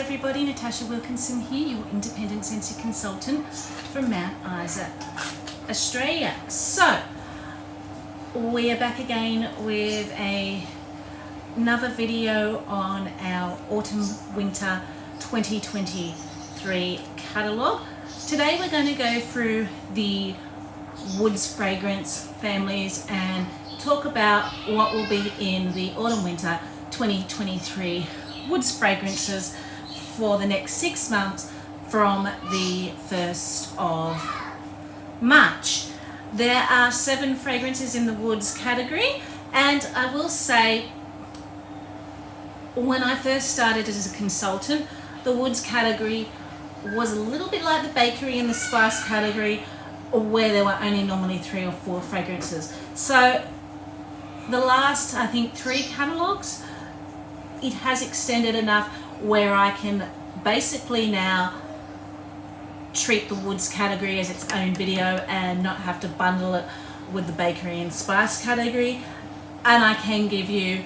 everybody, Natasha Wilkinson here, your independent sensory consultant from Mount Isa, Australia. So, we are back again with another video on our autumn-winter 2023 catalogue. Today we're going to go through the woods fragrance families and talk about what will be in the autumn-winter 2023 woods fragrances for the next 6 months from the 1st of March. There are 7 fragrances in the woods category, and I will say when I first started as a consultant, the woods category was a little bit like the bakery and the spice category, where there were only normally 3 or 4 fragrances. So the last, I think, 3 catalogues, it has extended enough where I can basically now treat the woods category as its own video and not have to bundle it with the bakery and spice category, and I can give you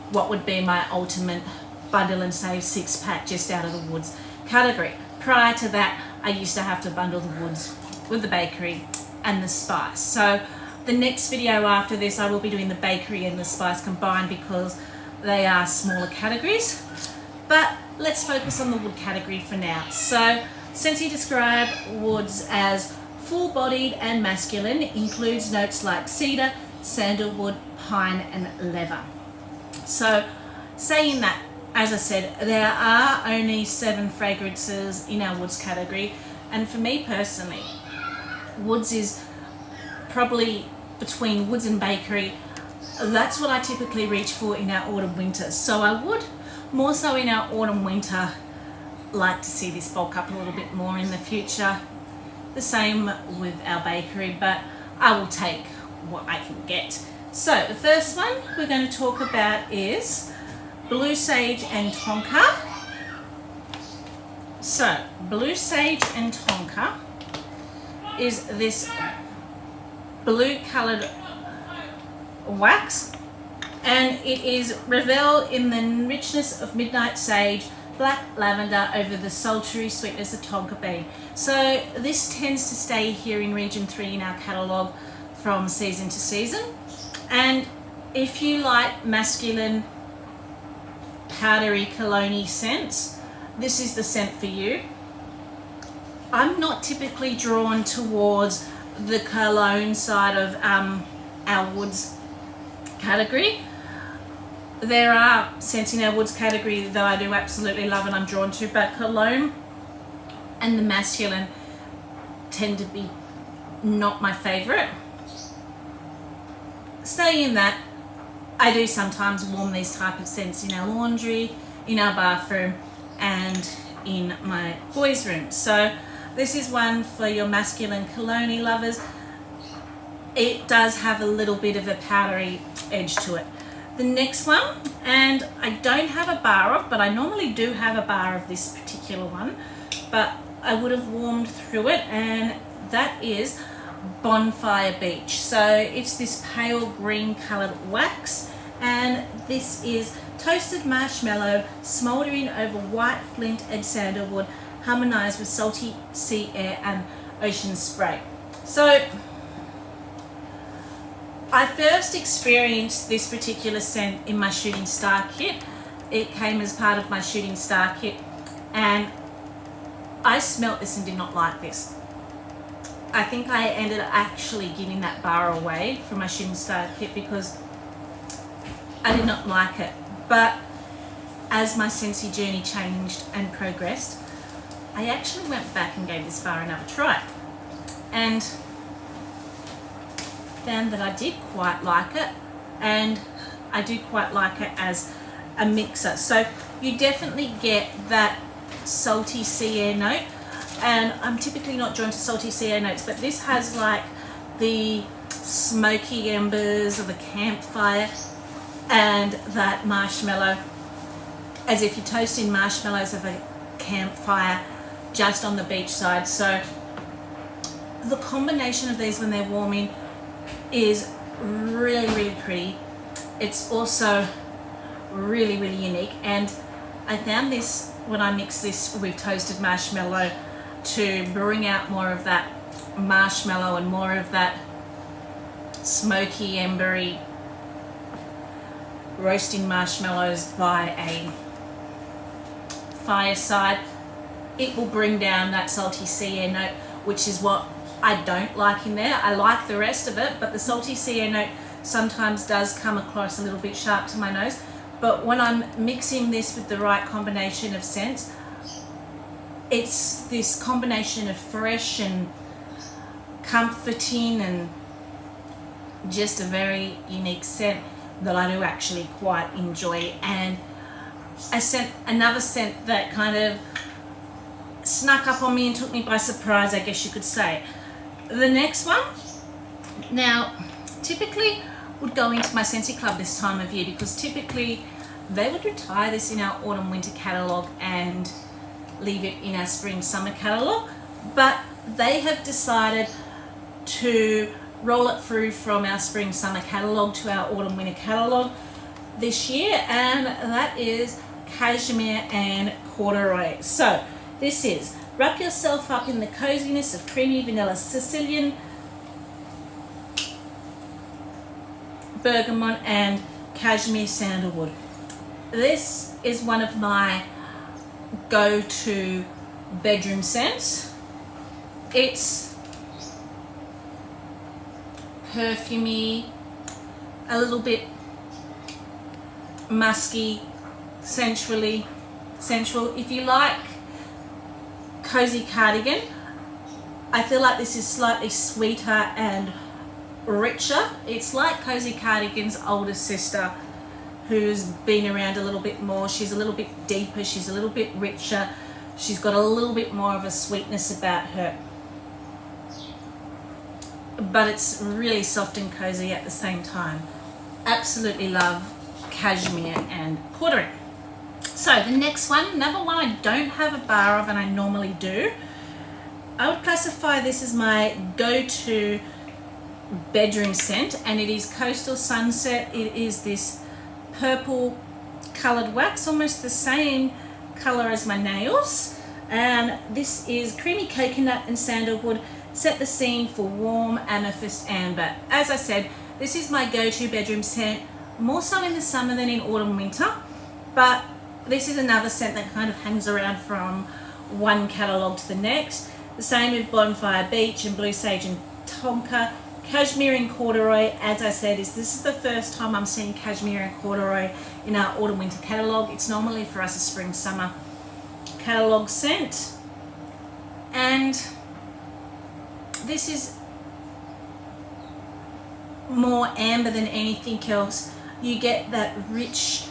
what would be my ultimate bundle and save 6-pack just out of the woods category. Prior to that, I used to have to bundle the woods with the bakery and the spice. So the next video after this, I will be doing the bakery and the spice combined because they are smaller categories. But let's focus on the wood category for now. So Scentsy describe woods as full-bodied and masculine, includes notes like cedar, sandalwood, pine and leather. So saying that, as I said, there are only 7 fragrances in our woods category, and for me personally, woods is probably between woods and bakery. That's what I typically reach for in our autumn winter. So I would more so in our autumn winter like to see this bulk up a little bit more in the future. The same with our bakery, but I will take what I can get. So the first one we're going to talk about is Blue Sage and Tonka. So Blue Sage and Tonka is this blue coloured wax, and it is revel in the richness of midnight sage, black lavender over the sultry sweetness of tonka bean. So this tends to stay here in region 3 in our catalogue from season to season, and if you like masculine powdery cologne scents, this is the scent for you. I'm not typically drawn towards the cologne side of our woods category. There are scents in our woods category that I do absolutely love and I'm drawn to, but cologne and the masculine tend to be not my favourite. Saying that, I do sometimes warm these type of scents in our laundry, in our bathroom and in my boys' room. So this is one for your masculine cologne lovers. It does have a little bit of a powdery edge to it. The next one, and I don't have a bar of, but I normally do have a bar of this particular one, but I would have warmed through it, and that is Bonfire Beach. So it's this pale green coloured wax, and this is toasted marshmallow smouldering over white flint and sandalwood, harmonised with salty sea air and ocean spray. So I first experienced this particular scent in my shooting star kit. It came as part of my shooting star kit, and I smelt this and did not like this. I think I ended up actually giving that bar away from my shooting star kit because I did not like it. But as my Scentsy journey changed and progressed, I actually went back and gave this bar another try, and found that I did quite like it, and I do quite like it as a mixer. So you definitely get that salty sea air note, and I'm typically not drawn to salty sea air notes, but this has like the smoky embers of a campfire and that marshmallow, as if you're toasting marshmallows of a campfire just on the beach side. So the combination of these when they're warming is really, really pretty. It's also really, really unique, and I found this when I mix this with toasted marshmallow to bring out more of that marshmallow and more of that smoky, embery roasting marshmallows by a fireside. It will bring down that salty sea air note, which is what I don't like in there. I like the rest of it, but the salty sea air note sometimes does come across a little bit sharp to my nose. But when I'm mixing this with the right combination of scents, it's this combination of fresh and comforting and just a very unique scent that I do actually quite enjoy. And another scent that kind of snuck up on me and took me by surprise, I guess you could say. The next one, now typically would go into my Scentsy Club this time of year, because typically they would retire this in our autumn winter catalogue and leave it in our spring summer catalogue, but they have decided to roll it through from our spring summer catalogue to our autumn winter catalogue this year, and that is cashmere and corduroy. So this is wrap yourself up in the coziness of creamy vanilla Sicilian, bergamot and cashmere sandalwood. This is one of my go-to bedroom scents. It's perfumey, a little bit musky, sensual. If you like cozy cardigan, I feel like this is slightly sweeter and richer. It's like cozy cardigan's older sister, who's been around a little bit more. She's a little bit deeper, she's a little bit richer, she's got a little bit more of a sweetness about her, but it's really soft and cozy at the same time. Absolutely love cashmere and corduroy. So the next one, another one I don't have a bar of and I normally do. I would classify this as my go-to bedroom scent, and it is Coastal Sunset. It is this purple coloured wax, almost the same colour as my nails, and this is creamy coconut and sandalwood. Set the scene for warm amethyst amber. As I said, this is my go-to bedroom scent, more so in the summer than in autumn winter, but this is another scent that kind of hangs around from one catalogue to the next. The same with Bonfire Beach and Blue Sage and Tonka. Cashmere and corduroy, as I said, this is the first time I'm seeing cashmere and corduroy in our autumn winter catalogue. It's normally for us a spring summer catalogue scent, and this is more amber than anything else. You get that rich,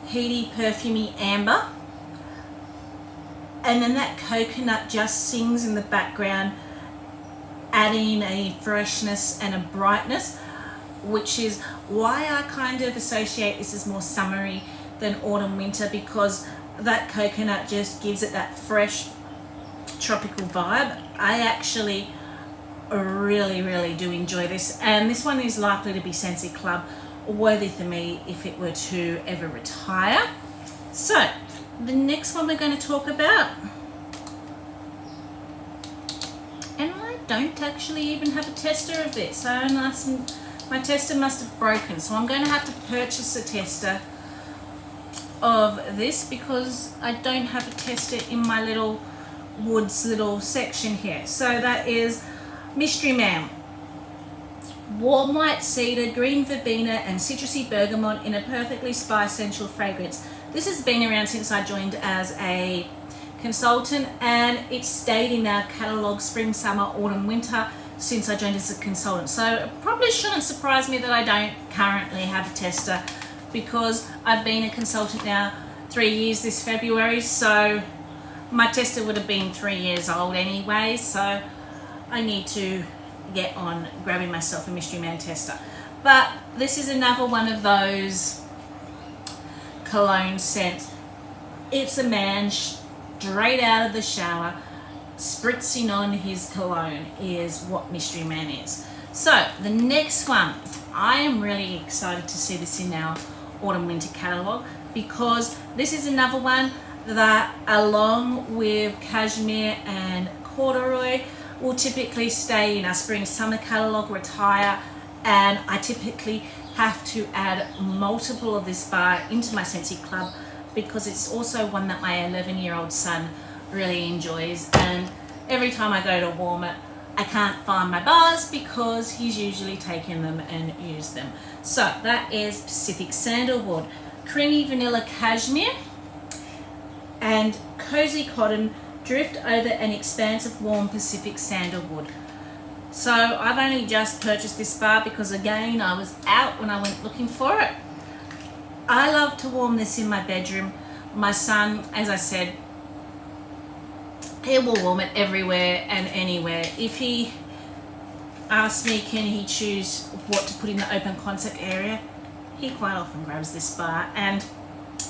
heady, perfumey amber, and then that coconut just sings in the background, adding a freshness and a brightness, which is why I kind of associate this as more summery than autumn winter, because that coconut just gives it that fresh tropical vibe. I actually really do enjoy this, and this one is likely to be Scentsy Club worthy for me if it were to ever retire. So the next one we're going to talk about, and I don't actually even have a tester of this, so my tester must have broken, so I'm going to have to purchase a tester of this because I don't have a tester in my little woods little section here. So that is Mystery Man, warm white cedar, green verbena and citrusy bergamot in a perfectly spiced sensual fragrance. This has been around since I joined as a consultant, and it stayed in our catalogue spring, summer, autumn, winter since I joined as a consultant. So it probably shouldn't surprise me that I don't currently have a tester, because I've been a consultant now 3 years this February, so my tester would have been 3 years old anyway, so I need to get on grabbing myself a Mystery Man tester. But this is another one of those cologne scents. It's a man straight out of the shower spritzing on his cologne is what Mystery Man is. So the next one, I am really excited to see this in our autumn winter catalogue, because this is another one that, along with cashmere and corduroy, will typically stay in our spring summer catalogue, retire, and I typically have to add multiple of this bar into my Scentsy Club because it's also one that my 11-year-old son really enjoys, and every time I go to warm it, I can't find my bars because he's usually taken them and used them. So that is Pacific Sandalwood, Creamy Vanilla Cashmere, and Cozy Cotton Drift Over an Expansive Warm Pacific Sandalwood. So I've only just purchased this bar because, again, I was out when I went looking for it. I love to warm this in my bedroom. My son, as I said, he will warm it everywhere and anywhere. If he asks me can he choose what to put in the open concept area, he quite often grabs this bar. And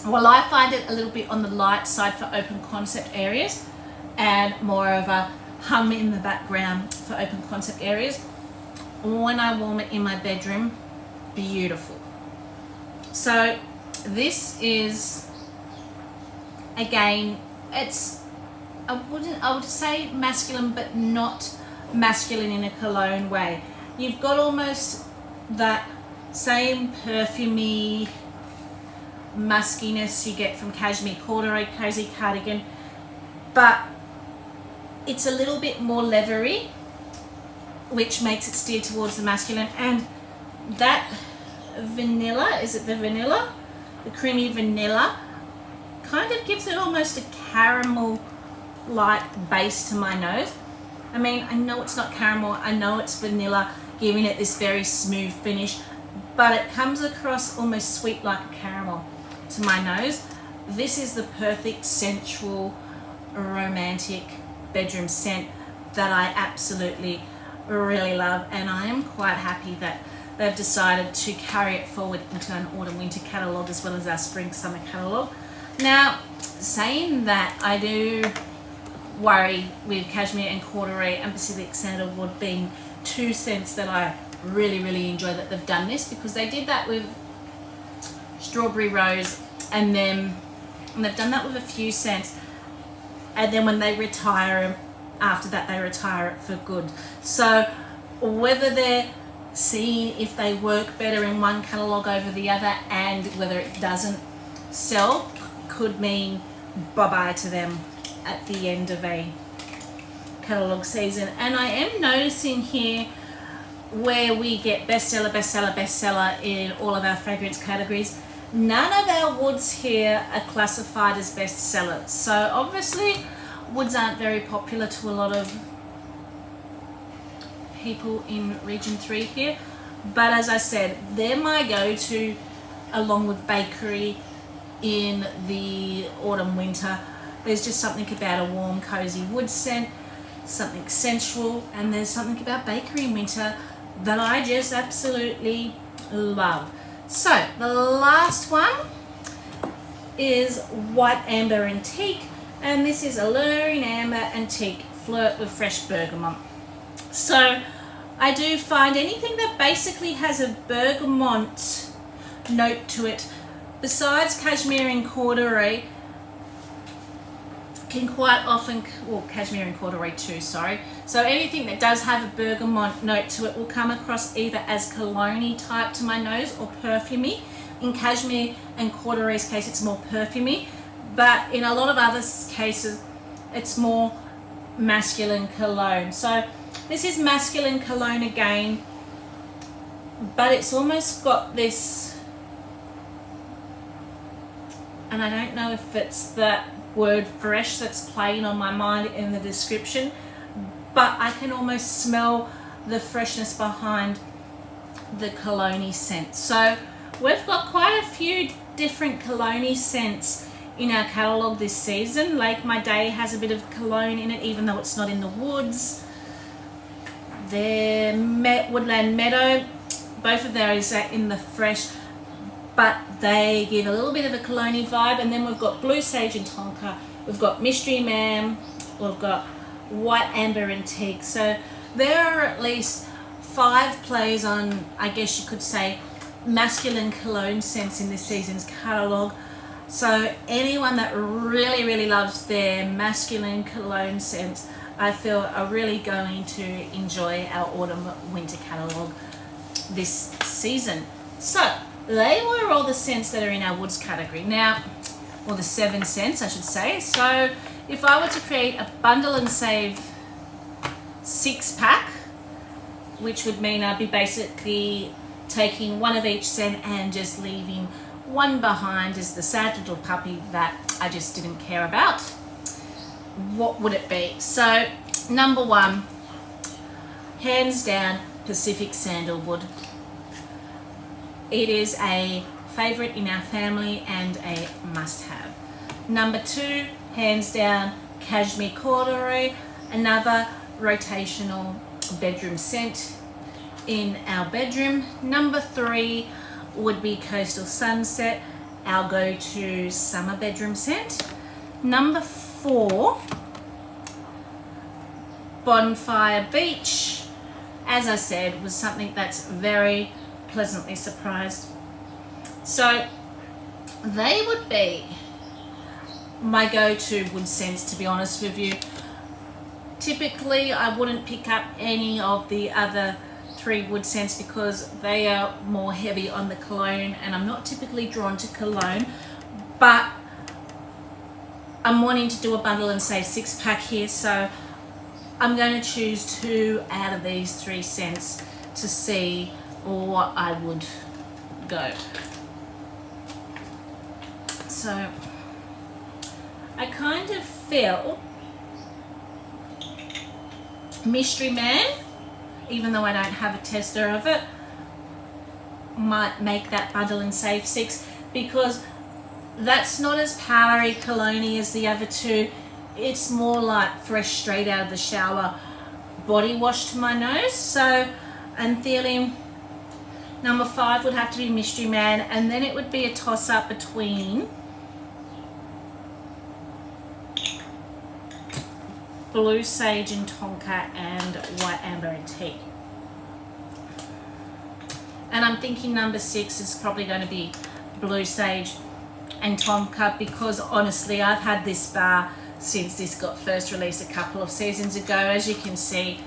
while I find it a little bit on the light side for open concept areas and more of a hum in the background for open concept areas, when I warm it in my bedroom, beautiful. So this is, again, it's, I would say masculine, but not masculine in a cologne way. You've got almost that same perfumey muskiness you get from cashmere corduroy cozy cardigan, but it's a little bit more leathery, which makes it steer towards the masculine. And that vanilla, is it the vanilla? The creamy vanilla kind of gives it almost a caramel-like base to my nose. I mean, I know it's not caramel, I know it's vanilla, giving it this very smooth finish, but it comes across almost sweet like a caramel to my nose. This is the perfect sensual, romantic bedroom scent that I absolutely really love, and I am quite happy that they've decided to carry it forward into an autumn winter catalogue as well as our spring summer catalogue. Now, saying that, I do worry with cashmere and corduroy and Pacific Sandalwood being two scents that I really enjoy that they've done this, because they did that with strawberry rose, and they've done that with a few scents, and then when they retire them, after that they retire it for good. So whether they're seeing if they work better in one catalogue over the other, and whether it doesn't sell, could mean bye-bye to them at the end of a catalogue season. And I am noticing here where we get bestseller, bestseller, bestseller in all of our fragrance categories, none of our woods here are classified as bestsellers. So obviously woods aren't very popular to a lot of people in Region 3 here, but as I said, they're my go-to along with bakery in the autumn winter. There's just something about a warm cozy wood scent, something sensual, and there's something about bakery in winter that I just absolutely love. So the last one is White Amber Antique, and this is Alluring Amber Antique Flirt with Fresh Bergamot. So I do find anything that basically has a bergamot note to it, besides cashmere and corduroy, can quite often, well, cashmere and corduroy too, sorry. So anything that does have a bergamot note to it will come across either as cologne-y type to my nose or perfumey. In cashmere and corduroy's case, it's more perfumey, but in a lot of other cases, it's more masculine cologne. So this is masculine cologne again, but it's almost got this, and I don't know if it's the word fresh that's playing on my mind in the description, but I can almost smell the freshness behind the cologne scent. So we've got quite a few different cologne scents in our catalogue this season. Lake My Day has a bit of cologne in it, even though it's not in the woods. The Woodland Meadow, both of those are in the fresh, but they give a little bit of a cologne vibe. And then we've got Blue Sage and Tonka, we've got Mystery Man, we've got White Amber Antique. So there are at least 5 plays on, I guess you could say, masculine cologne scents in this season's catalogue. So anyone that really loves their masculine cologne scents, I feel are really going to enjoy our autumn winter catalogue this season. So they were all the scents that are in our woods category. Now, or the 7 scents I should say. So if I were to create a bundle and save 6-pack, which would mean I'd be basically taking one of each scent and just leaving one behind as the sad little puppy that I just didn't care about, what would it be? So number 1, hands down, Pacific Sandalwood. It is a favorite in our family and a must-have. Number 2, hands down, Cashmere Corduroy, another rotational bedroom scent in our bedroom. Number 3 would be Coastal Sunset, our go-to summer bedroom scent. Number 4, Bonfire Beach, as I said, was something that's very pleasantly surprised. So they would be my go-to wood scents, to be honest with you. Typically I wouldn't pick up any of the other 3 wood scents because they are more heavy on the cologne, and I'm not typically drawn to cologne, but I'm wanting to do a bundle and save 6-pack here, so I'm going to choose 2 out of these 3 scents to see what I would go. So I kind of feel Mystery Man, even though I don't have a tester of it, might make that bundle and save 6, because that's not as powdery cologne-y as the other 2. It's more like fresh straight out of the shower body wash to my nose. So I'm feeling number 5 would have to be Mystery Man, and then it would be a toss-up between Blue Sage and Tonka and White Amber and Tea. And I'm thinking number 6 is probably going to be Blue Sage and Tonka, because honestly I've had this bar since this got first released a couple of seasons ago. As you can see,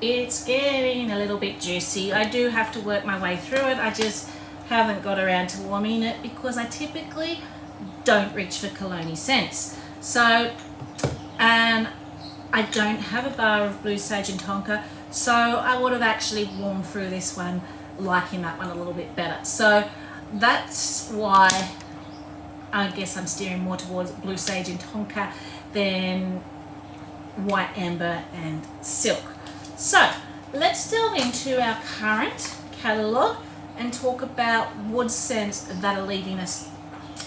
it's getting a little bit juicy. I do have to work my way through it. I just haven't got around to warming it because I typically don't reach for cologne scents. So, and I don't have a bar of Blue Sage and Tonka, so I would have actually warmed through this one, liking that one a little bit better. So that's why I guess I'm steering more towards Blue Sage and Tonka than White Amber and Silk. So let's delve into our current catalogue and talk about wood scents that are leaving us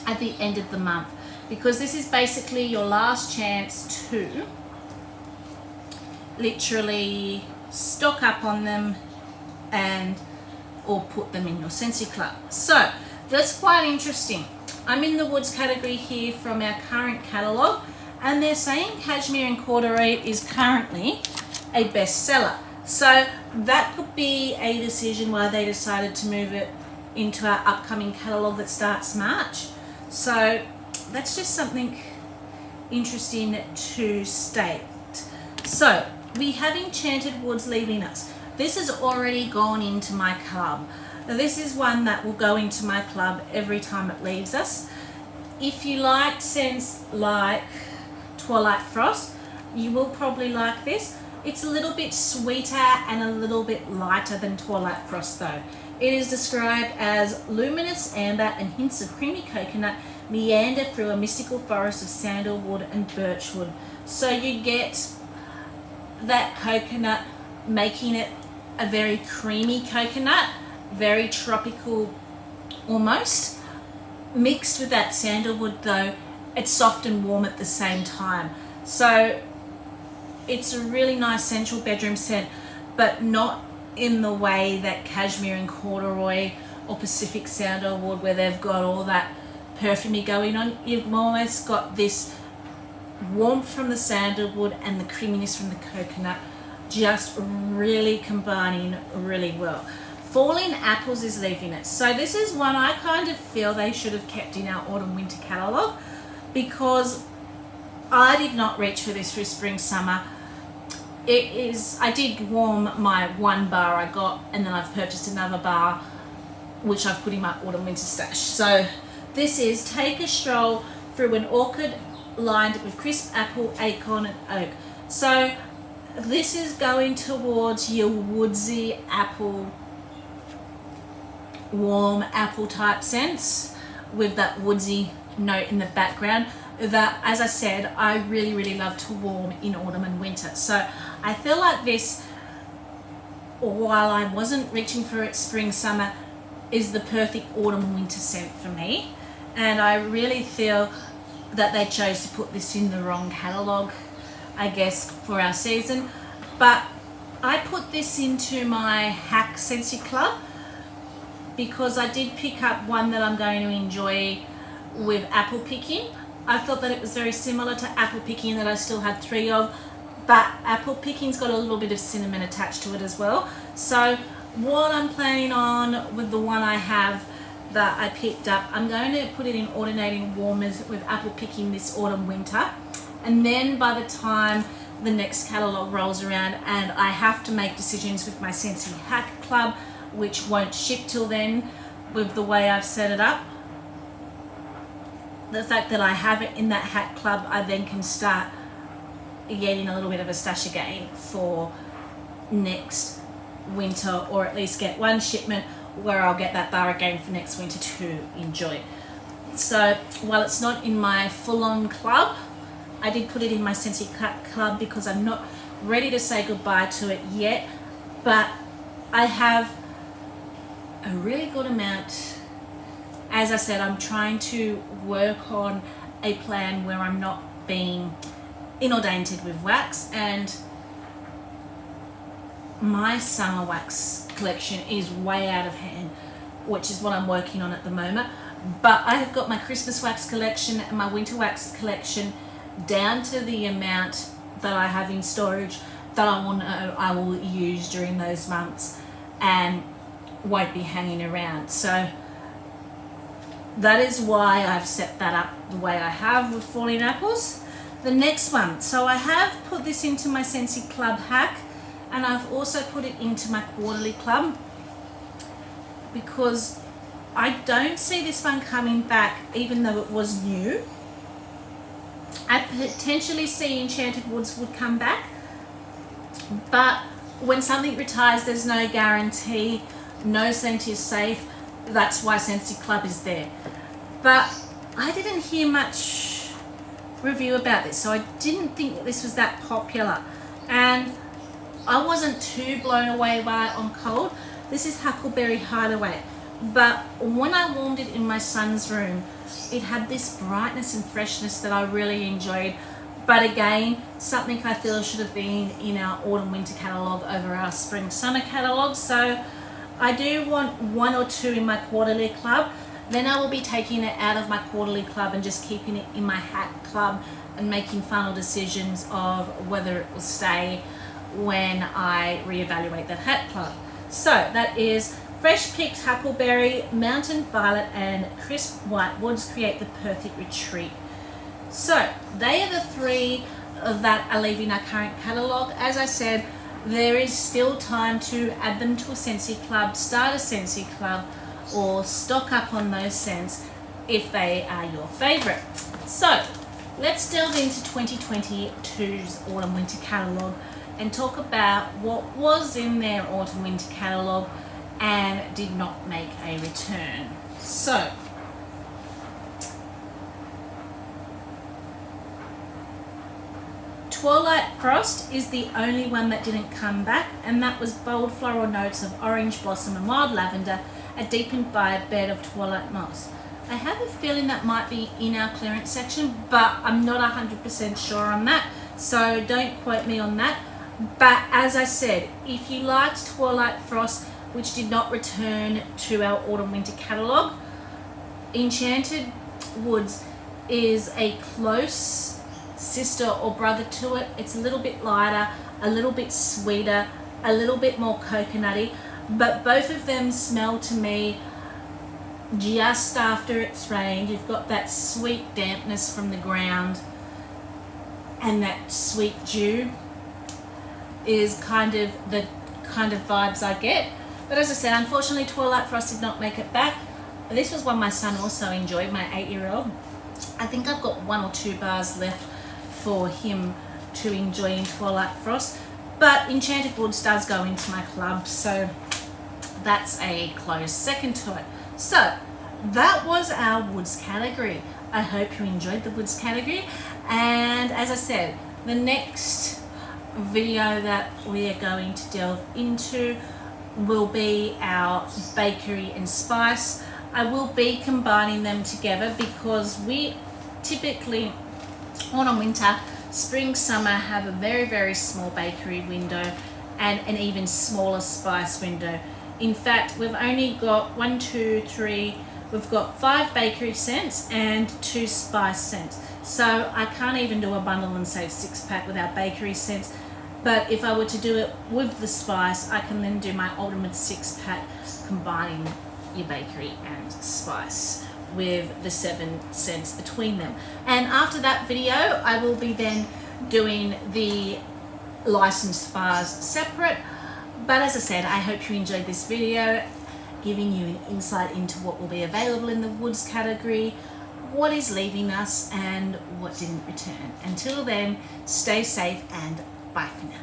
at the end of the month, because this is basically your last chance to literally stock up on them and or put them in your Scentsy Club. So that's quite interesting. I'm in the woods category here from our current catalogue, and they're saying Cashmere and Corduroy is currently a bestseller. So that could be a decision why they decided to move it into our upcoming catalogue that starts March. So that's just something interesting to state. So we have Enchanted Woods leaving us. This has already gone into my club. This is one that will go into my club every time it leaves us. If you like scents like Twilight Frost, you will probably like this. It's a little bit sweeter and a little bit lighter than Twilight Frost though. It is described as luminous amber and hints of creamy coconut meander through a mystical forest of sandalwood and birchwood. So you get that coconut, making it a very creamy coconut, very tropical almost. Mixed with that sandalwood though, it's soft and warm at the same time. So it's a really nice central bedroom scent, but not in the way that Cashmere and Corduroy or Pacific Sandalwood, where they've got all that perfumy going on. You've almost got this warmth from the sandalwood and the creaminess from the coconut, just really combining really well. Falling Apples is leaving it. So this is one I kind of feel they should have kept in our autumn winter catalogue, because I did not reach for this for spring summer. I did warm my one bar I got, and then I've purchased another bar which I've put in my autumn winter stash. So this is Take a Stroll Through an Orchard Lined with Crisp Apple, Acorn and Oak. So this is going towards your woodsy apple, warm apple type scents with that woodsy note in the background that, as I said, I really love to warm in autumn and winter. So I feel like this, while I wasn't reaching for it spring summer, is the perfect autumn winter scent for me. And I really feel that they chose to put this in the wrong catalogue, I guess, for our season. But I put this into my Hack Scentsy Club because I did pick up one that I'm going to enjoy with apple picking. I thought that it was very similar to apple picking that I still had 3 of, but apple picking's got a little bit of cinnamon attached to it as well. So what I'm planning on with the one I have that I picked up, I'm going to put it in alternating warmers with apple picking this autumn winter, and then by the time the next catalogue rolls around and I have to make decisions with my Scentsy Hack Club, which won't ship till then with the way I've set it up, the fact that I have it in that Hack Club, I then can start getting a little bit of a stash again for next winter, or at least get one shipment where I'll get that bar again for next winter to enjoy. So while it's not in my full-on club, I did put it in my Scentsy Club because I'm not ready to say goodbye to it yet, but I have a really good amount. As I said, I'm trying to work on a plan where I'm not being inundated with wax, and my summer wax collection is way out of hand, which is what I'm working on at the moment. But I have got my Christmas wax collection and my winter wax collection down to the amount that I have in storage that I will use during those months and won't be hanging around. So that is why I've set that up the way I have with Falling Apples. The next one, so I have put this into my Scentsy Club Hack, and I've also put it into my quarterly club because I don't see this one coming back even though it was new. I potentially see Enchanted Woods would come back, but when something retires there's no guarantee, no scent is safe. That's why Scentsy Club is there. But I didn't hear much review about this, so I didn't think that this was that popular, and I wasn't too blown away by it on cold. This is Huckleberry Hideaway, but when I warmed it in my son's room, it had this brightness and freshness that I really enjoyed. But again, something I feel should have been in our autumn winter catalogue over our spring summer catalogue. So I do want 1 or 2 in my quarterly club. Then I will be taking it out of my quarterly club and just keeping it in my Hack Club and making final decisions of whether it will stay when I reevaluate that Hack Club. So that is Fresh Picked Huckleberry, Mountain Violet and Crisp White Woods create the perfect retreat. So they are the 3 that are leaving our current catalogue. As I said, there is still time to add them to a Scentsy Club, start a Scentsy Club, or stock up on those scents if they are your favourite. So let's delve into 2022's autumn winter catalogue and talk about what was in their autumn winter catalogue and did not make a return. So Twilight Frost is the only one that didn't come back, and that was bold floral notes of orange blossom and wild lavender, deepened by a bed of twilight moss. I have a feeling that might be in our clearance section, but I'm not 100% sure on that, so don't quote me on that. But as I said, if you liked Twilight Frost, which did not return to our autumn winter catalogue, Enchanted Woods is a close sister or brother to it. It's a little bit lighter, a little bit sweeter, a little bit more coconutty. but both of them smell to me just after it's rained. You've got that sweet dampness from the ground, and that sweet dew is kind of the kind of vibes I get. But as I said, unfortunately Twilight Frost did not make it back. This was one my son also enjoyed, my 8-year-old. I think I've got 1 or 2 bars left for him to enjoy in Twilight Frost, but Enchanted Woods does go into my club, so that's a close second to it. So that was our woods category. I hope you enjoyed the woods category, and as I said, the next video that we are going to delve into will be our bakery and spice. I will be combining them together because we typically, autumn, winter, spring, summer, have a very small bakery window and an even smaller spice window. In fact, we've only got 1, 2, 3, we've got 5 bakery scents and 2 spice scents. So I can't even do a bundle and save 6-pack without bakery scents. But if I were to do it with the spice, I can then do my ultimate 6-pack combining your bakery and spice with the 7 scents between them. And after that video, I will be then doing the licensed bars separate. But as I said, I hope you enjoyed this video, giving you an insight into what will be available in the woods category, what is leaving us and what didn't return. Until then, stay safe and bye for now.